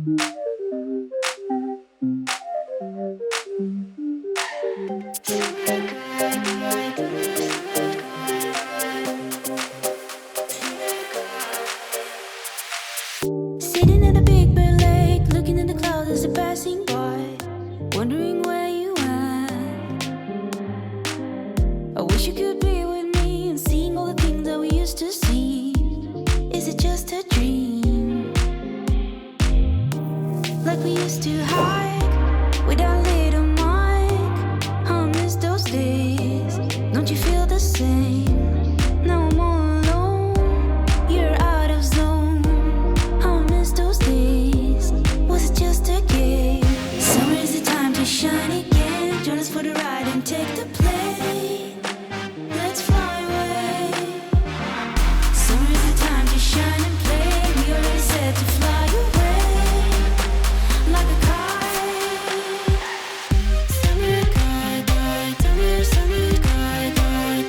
Sitting at a big blue lake, looking at the clouds as they're passing by, wondering where you at. I wish you could be with me and seeing all the things that we used to see. Is it just a dream? Like we used to hike with our little mic. I miss those days. Don't you feel the same? Now I'm all alone. You're out of zone. I miss those days. Was it just a game? Summer is the time to shine again. Join us for the ride and take the plane. Let's fly away. Summer is the time to shine and play. We already said to fly away like a kite. Summer kite, kite, summer, summer kite, kite.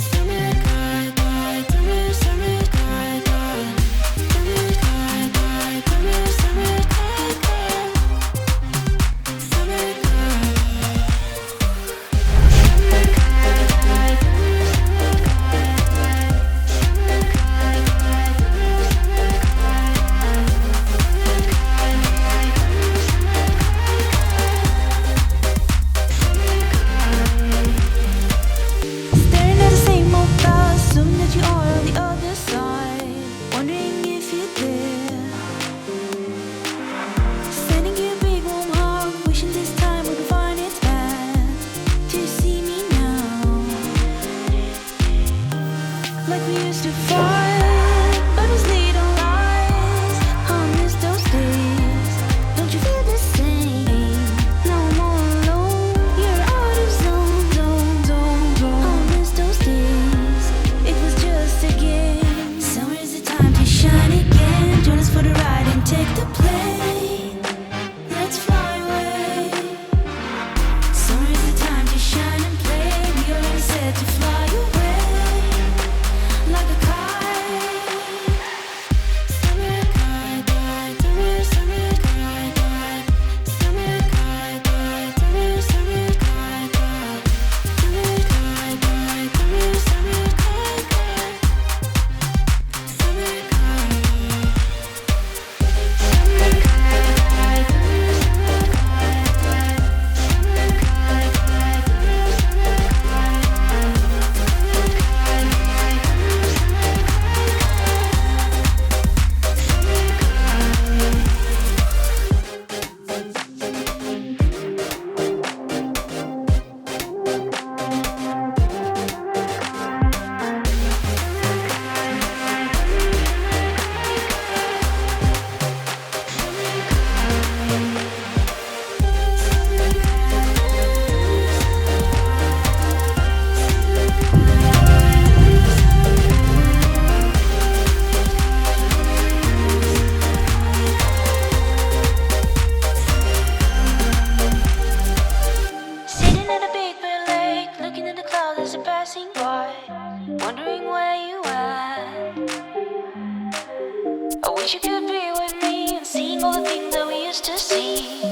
Summer kite, kite, summer, summer kite, kite. Summer kite, kite, summer, summer kite, kite. Summer kite. Staring at the same old clouds, assuming that you are on the other side, wondering if you're there. Sending you a big warm hug, wishing this time would find its path to see me now. Like we used to fight, but it's little lies. I miss those days. Don't you feel the same? Now I'm all alone. You're out of zone, zone, zone, zone. I miss those days. It was just a game. Summer is the time to shine again. Join us for the ride and take the plane. Let's fly away. Summer is the time to shine and play. We already said to fly away like a kite. Summer kite, kite, summer, summer kite, kite. Summer kite, kite, summer, summer kite, kite. Summer kite, kite, summer, summer kite, kite. Summer kite. Summer kite, kite, Sitting at a big blue lake, looking at the clouds as they're passing by, wondering where you at. I wish you could be with me and seeing all the things that we used to see.